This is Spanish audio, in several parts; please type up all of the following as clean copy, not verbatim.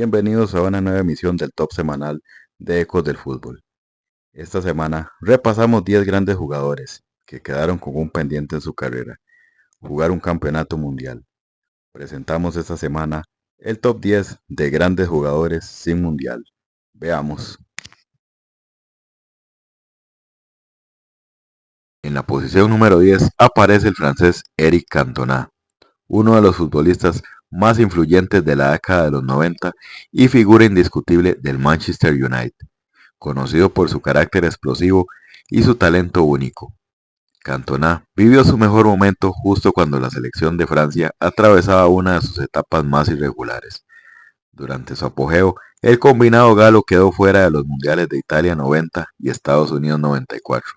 Bienvenidos a una nueva emisión del Top Semanal de Ecos del Fútbol. Esta semana repasamos 10 grandes jugadores que quedaron con un pendiente en su carrera, jugar un campeonato mundial. Presentamos esta semana el top 10 de grandes jugadores sin mundial. Veamos. En la posición número 10 aparece el francés Eric Cantona, uno de los futbolistas más influyentes de la década de los 90 y figura indiscutible del Manchester United, conocido por su carácter explosivo y su talento único. Cantona vivió su mejor momento justo cuando la selección de Francia atravesaba una de sus etapas más irregulares. Durante su apogeo, el combinado galo quedó fuera de los mundiales de Italia 90 y Estados Unidos 94,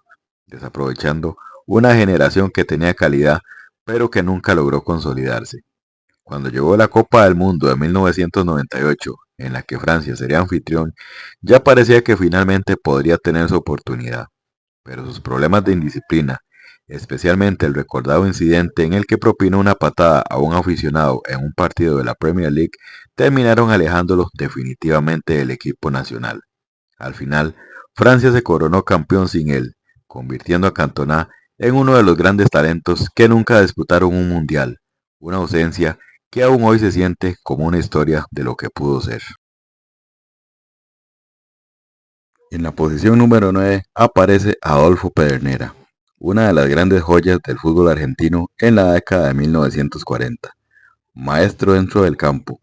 desaprovechando una generación que tenía calidad pero que nunca logró consolidarse. Cuando llegó la Copa del Mundo de 1998, en la que Francia sería anfitrión, ya parecía que finalmente podría tener su oportunidad, pero sus problemas de indisciplina, especialmente el recordado incidente en el que propinó una patada a un aficionado en un partido de la Premier League, terminaron alejándolo definitivamente del equipo nacional. Al final, Francia se coronó campeón sin él, convirtiendo a Cantona en uno de los grandes talentos que nunca disputaron un mundial, una ausencia que aún hoy se siente como una historia de lo que pudo ser. En la posición número 9 aparece Adolfo Pedernera, una de las grandes joyas del fútbol argentino en la década de 1940. Maestro dentro del campo,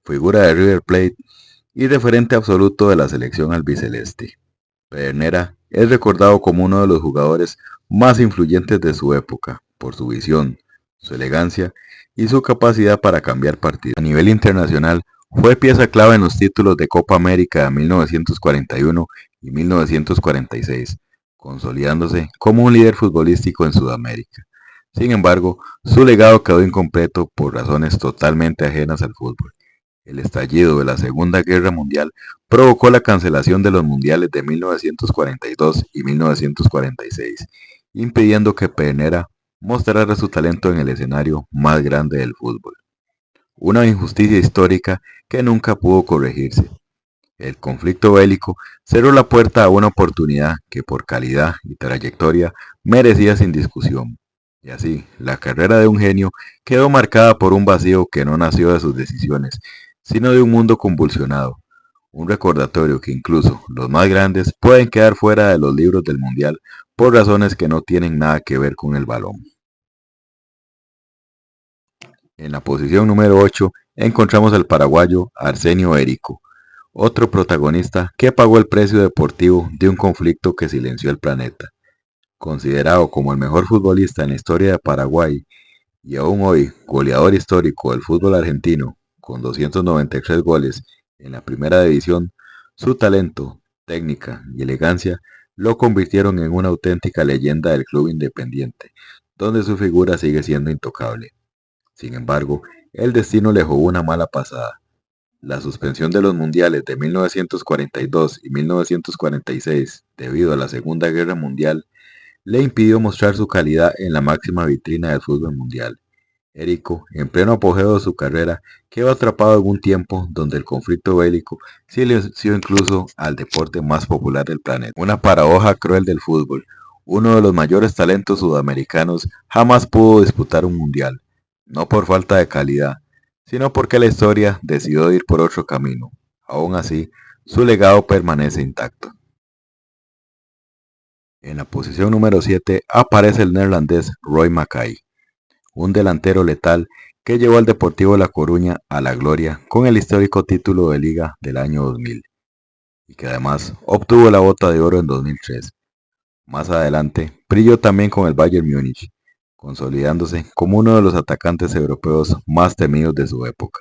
figura de River Plate y referente absoluto de la selección albiceleste. Pedernera es recordado como uno de los jugadores más influyentes de su época, por su visión, su elegancia y su capacidad para cambiar partidos. A nivel internacional, fue pieza clave en los títulos de Copa América de 1941 y 1946, consolidándose como un líder futbolístico en Sudamérica. Sin embargo, su legado quedó incompleto por razones totalmente ajenas al fútbol. El estallido de la Segunda Guerra Mundial provocó la cancelación de los mundiales de 1942 y 1946, impidiendo que Pedernera mostrara su talento en el escenario más grande del fútbol. Una injusticia histórica que nunca pudo corregirse. El conflicto bélico cerró la puerta a una oportunidad que por calidad y trayectoria merecía sin discusión. Y así, la carrera de un genio quedó marcada por un vacío que no nació de sus decisiones, sino de un mundo convulsionado. Un recordatorio que incluso los más grandes pueden quedar fuera de los libros del Mundial por razones que no tienen nada que ver con el balón. En la posición número 8 encontramos al paraguayo Arsenio Érico, otro protagonista que pagó el precio deportivo de un conflicto que silenció el planeta. Considerado como el mejor futbolista en la historia de Paraguay y aún hoy goleador histórico del fútbol argentino, con 293 goles en la primera división, su talento, técnica y elegancia lo convirtieron en una auténtica leyenda del club independiente, donde su figura sigue siendo intocable. Sin embargo, el destino le jugó una mala pasada. La suspensión de los mundiales de 1942 y 1946 debido a la Segunda Guerra Mundial le impidió mostrar su calidad en la máxima vitrina del fútbol mundial. Érico, en pleno apogeo de su carrera, quedó atrapado en un tiempo donde el conflicto bélico silenció incluso al deporte más popular del planeta. Una paradoja cruel del fútbol. Uno de los mayores talentos sudamericanos jamás pudo disputar un mundial, no por falta de calidad, sino porque la historia decidió ir por otro camino. Aún así, su legado permanece intacto. En la posición número 7 aparece el neerlandés Roy Mackay, un delantero letal que llevó al Deportivo La Coruña a la gloria con el histórico título de Liga del año 2000 y que además obtuvo la Bota de Oro en 2003. Más adelante, brilló también con el Bayern Múnich, consolidándose como uno de los atacantes europeos más temidos de su época.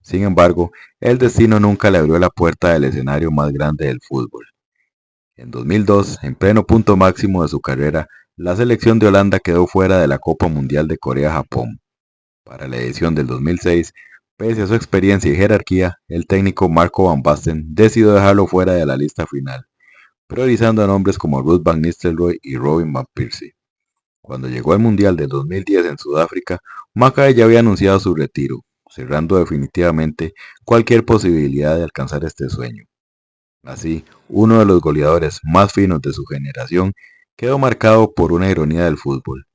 Sin embargo, el destino nunca le abrió la puerta del escenario más grande del fútbol. En 2002, en pleno punto máximo de su carrera, la selección de Holanda quedó fuera de la Copa Mundial de Corea-Japón. Para la edición del 2006, pese a su experiencia y jerarquía, el técnico Marco Van Basten decidió dejarlo fuera de la lista final, priorizando a nombres como Ruud van Nistelrooy y Robin van Persie. Cuando llegó al Mundial del 2010 en Sudáfrica, Mackay ya había anunciado su retiro. cerrando definitivamente cualquier posibilidad de alcanzar este sueño. Así, uno de los goleadores más finos de su generación quedó marcado por una ironía del fútbol: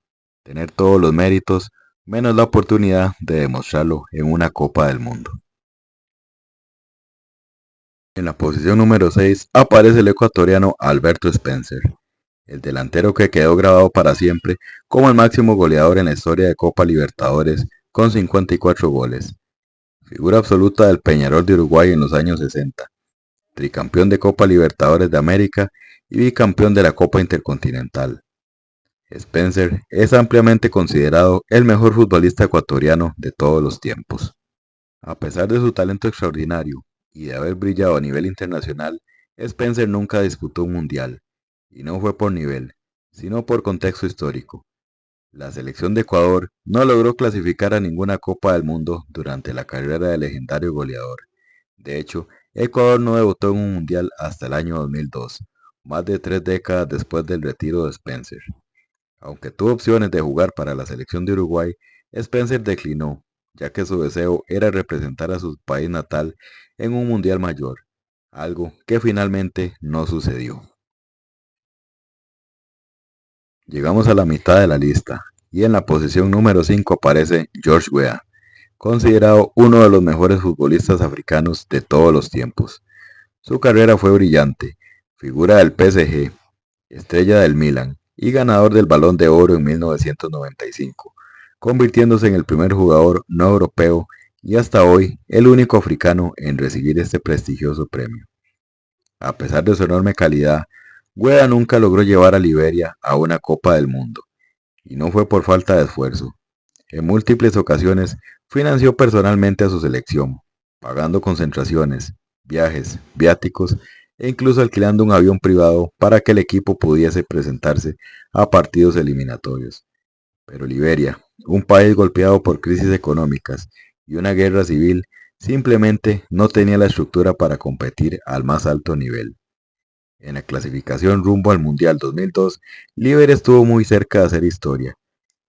tener todos los méritos menos la oportunidad de demostrarlo en una Copa del Mundo. En la posición número 6 aparece el ecuatoriano Alberto Spencer, el delantero que quedó grabado para siempre como el máximo goleador en la historia de Copa Libertadores con 54 goles. Figura absoluta del Peñarol de Uruguay en los años 60, tricampeón de Copa Libertadores de América y bicampeón de la Copa Intercontinental. Spencer es ampliamente considerado el mejor futbolista ecuatoriano de todos los tiempos. A pesar de su talento extraordinario y de haber brillado a nivel internacional, Spencer nunca disputó un mundial, y no fue por nivel, sino por contexto histórico. La selección de Ecuador no logró clasificar a ninguna Copa del Mundo durante la carrera del legendario goleador. De hecho, Ecuador no debutó en un mundial hasta el año 2002, más de 3 décadas después del retiro de Spencer. Aunque tuvo opciones de jugar para la selección de Uruguay, Spencer declinó, ya que su deseo era representar a su país natal en un mundial mayor, algo que finalmente no sucedió. Llegamos a la mitad de la lista, y en la posición número 5 aparece George Weah, considerado uno de los mejores futbolistas africanos de todos los tiempos. Su carrera fue brillante: figura del PSG, estrella del Milan y ganador del Balón de Oro en 1995, convirtiéndose en el primer jugador no europeo y hasta hoy el único africano en recibir este prestigioso premio. A pesar de su enorme calidad, Gueda nunca logró llevar a Liberia a una Copa del Mundo, y no fue por falta de esfuerzo. En múltiples ocasiones financió personalmente a su selección, pagando concentraciones, viajes, viáticos e incluso alquilando un avión privado para que el equipo pudiese presentarse a partidos eliminatorios. Pero Liberia, un país golpeado por crisis económicas y una guerra civil, simplemente no tenía la estructura para competir al más alto nivel. En la clasificación rumbo al Mundial 2002, Liberia estuvo muy cerca de hacer historia.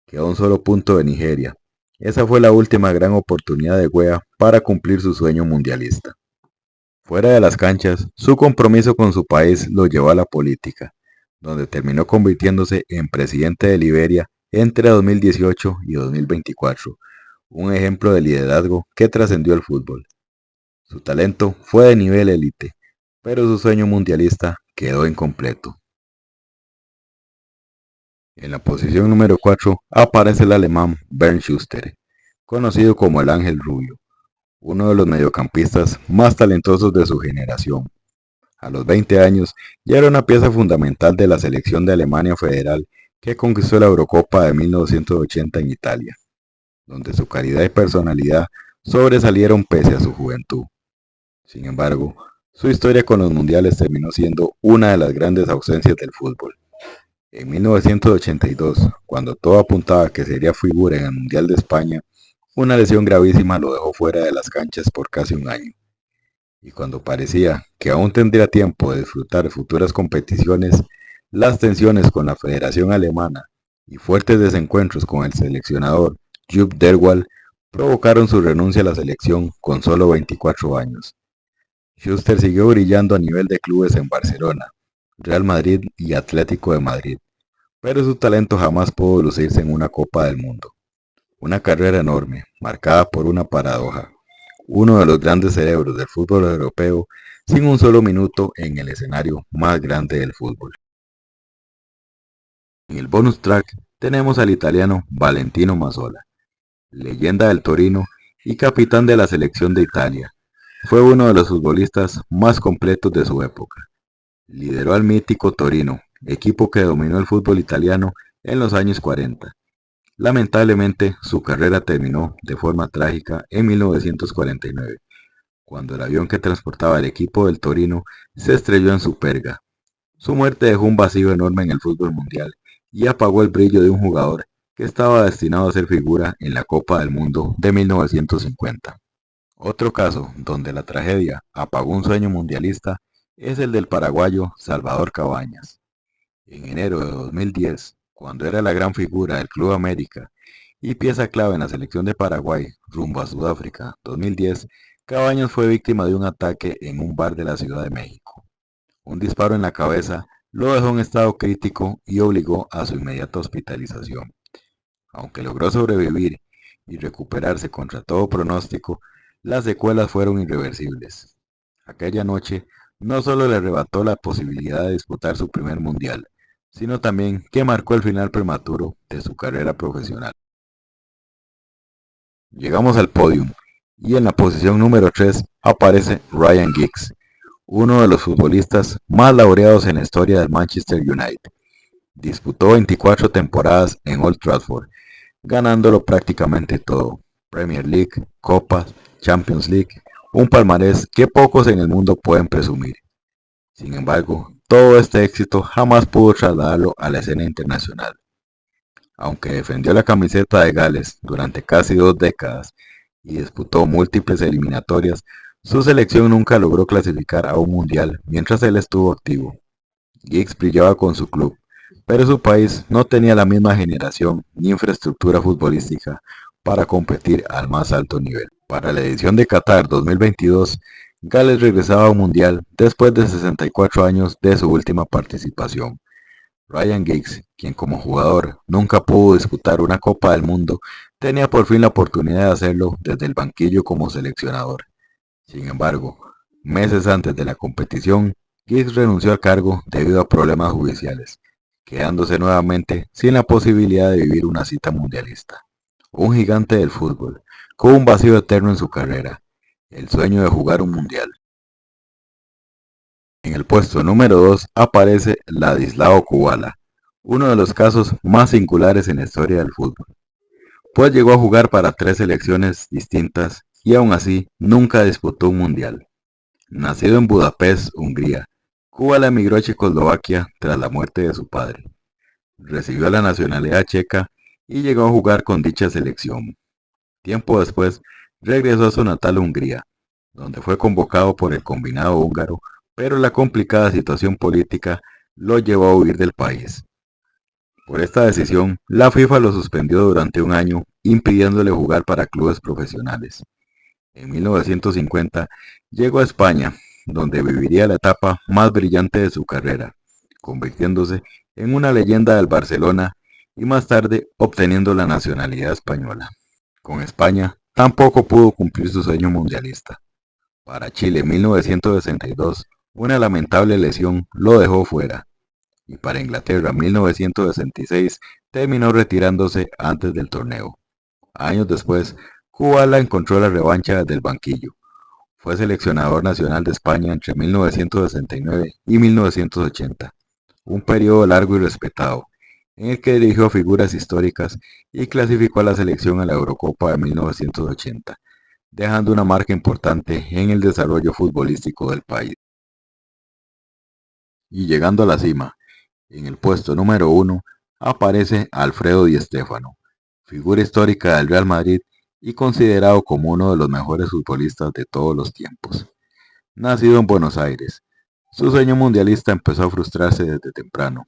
Quedó a un solo punto de Nigeria. Esa fue la última gran oportunidad de Weah para cumplir su sueño mundialista. Fuera de las canchas, su compromiso con su país lo llevó a la política, donde terminó convirtiéndose en presidente de Liberia entre 2018 y 2024, un ejemplo de liderazgo que trascendió el fútbol. Su talento fue de nivel élite, pero su sueño mundialista quedó incompleto. En la posición número 4 aparece el alemán Bernd Schuster, conocido como el Ángel Rubio, uno de los mediocampistas más talentosos de su generación. A los 20 años ya era una pieza fundamental de la selección de Alemania Federal que conquistó la Eurocopa de 1980 en Italia, donde su calidad y personalidad sobresalieron pese a su juventud. Sin embargo, su historia con los mundiales terminó siendo una de las grandes ausencias del fútbol. En 1982, cuando todo apuntaba a que sería figura en el Mundial de España, una lesión gravísima lo dejó fuera de las canchas por casi un año. Y cuando parecía que aún tendría tiempo de disfrutar de futuras competiciones, las tensiones con la Federación Alemana y fuertes desencuentros con el seleccionador Jupp Derwall provocaron su renuncia a la selección con solo 24 años. Schuster siguió brillando a nivel de clubes en Barcelona, Real Madrid y Atlético de Madrid, pero su talento jamás pudo lucirse en una Copa del Mundo. Una carrera enorme, marcada por una paradoja: uno de los grandes cerebros del fútbol europeo sin un solo minuto en el escenario más grande del fútbol. En el bonus track tenemos al italiano Valentino Mazzola, leyenda del Torino y capitán de la selección de Italia. Fue uno de los futbolistas más completos de su época. Lideró al mítico Torino, equipo que dominó el fútbol italiano en los años 40. Lamentablemente, su carrera terminó de forma trágica en 1949, cuando el avión que transportaba el equipo del Torino se estrelló en Superga. Su muerte dejó un vacío enorme en el fútbol mundial y apagó el brillo de un jugador que estaba destinado a ser figura en la Copa del Mundo de 1950. Otro caso donde la tragedia apagó un sueño mundialista es el del paraguayo Salvador Cabañas. En enero de 2010, cuando era la gran figura del Club América y pieza clave en la selección de Paraguay rumbo a Sudáfrica 2010, Cabañas fue víctima de un ataque en un bar de la Ciudad de México. Un disparo en la cabeza lo dejó en estado crítico y obligó a su inmediata hospitalización. Aunque logró sobrevivir y recuperarse contra todo pronóstico, las secuelas fueron irreversibles. Aquella noche no solo le arrebató la posibilidad de disputar su primer mundial, sino también que marcó el final prematuro de su carrera profesional. Llegamos al podium y en la posición número 3 aparece Ryan Giggs, uno de los futbolistas más laureados en la historia del Manchester United. Disputó 24 temporadas en Old Trafford, ganándolo prácticamente todo: Premier League, Copas, Champions League, un palmarés que pocos en el mundo pueden presumir. Sin embargo, todo este éxito jamás pudo trasladarlo a la escena internacional. Aunque defendió la camiseta de Gales durante casi 2 décadas y disputó múltiples eliminatorias, su selección nunca logró clasificar a un mundial mientras él estuvo activo. Giggs brillaba con su club, pero su país no tenía la misma generación ni infraestructura futbolística para competir al más alto nivel. Para la edición de Qatar 2022, Gales regresaba a un mundial después de 64 años de su última participación. Ryan Giggs, quien como jugador nunca pudo disputar una Copa del Mundo, tenía por fin la oportunidad de hacerlo desde el banquillo como seleccionador. Sin embargo, meses antes de la competición, Giggs renunció al cargo debido a problemas judiciales, quedándose nuevamente sin la posibilidad de vivir una cita mundialista. Un gigante del fútbol, con un vacío eterno en su carrera, el sueño de jugar un mundial. En el puesto número 2 aparece Ladislao Kubala, uno de los casos más singulares en la historia del fútbol, pues llegó a jugar para 3 selecciones distintas y aún así nunca disputó un mundial. Nacido en Budapest, Hungría, Kubala emigró a Checoslovaquia tras la muerte de su padre. Recibió la nacionalidad checa y llegó a jugar con dicha selección. Tiempo después, regresó a su natal Hungría, donde fue convocado por el combinado húngaro, pero la complicada situación política lo llevó a huir del país. Por esta decisión, la FIFA lo suspendió durante un año, impidiéndole jugar para clubes profesionales. En 1950 llegó a España, donde viviría la etapa más brillante de su carrera, convirtiéndose en una leyenda del Barcelona y más tarde obteniendo la nacionalidad española. Con España tampoco pudo cumplir su sueño mundialista. Para Chile en 1962, una lamentable lesión lo dejó fuera, y para Inglaterra en 1966 terminó retirándose antes del torneo. Años después, Kubala encontró la revancha desde el banquillo. Fue seleccionador nacional de España entre 1969 y 1980, un periodo largo y respetado, en el que dirigió figuras históricas y clasificó a la selección a la Eurocopa de 1980, dejando una marca importante en el desarrollo futbolístico del país. Y llegando a la cima, en el puesto número 1 aparece Alfredo Di Stéfano, figura histórica del Real Madrid y considerado como uno de los mejores futbolistas de todos los tiempos. Nacido en Buenos Aires, su sueño mundialista empezó a frustrarse desde temprano.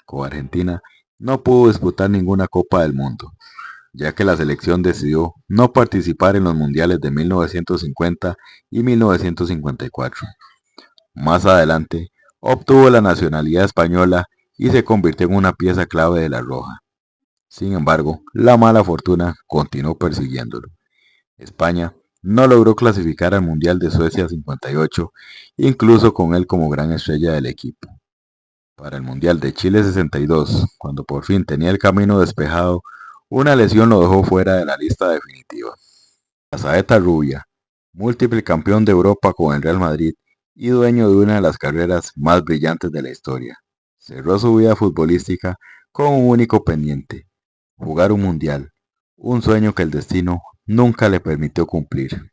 Con Argentina no pudo disputar ninguna Copa del Mundo, ya que la selección decidió no participar en los mundiales de 1950 y 1954. Más adelante, obtuvo la nacionalidad española y se convirtió en una pieza clave de la Roja. Sin embargo, la mala fortuna continuó persiguiéndolo. España no logró clasificar al Mundial de Suecia 58, incluso con él como gran estrella del equipo. Para el Mundial de Chile 62, cuando por fin tenía el camino despejado, una lesión lo dejó fuera de la lista definitiva. La saeta rubia, múltiple campeón de Europa con el Real Madrid y dueño de una de las carreras más brillantes de la historia, cerró su vida futbolística con un único pendiente: jugar un mundial, un sueño que el destino nunca le permitió cumplir.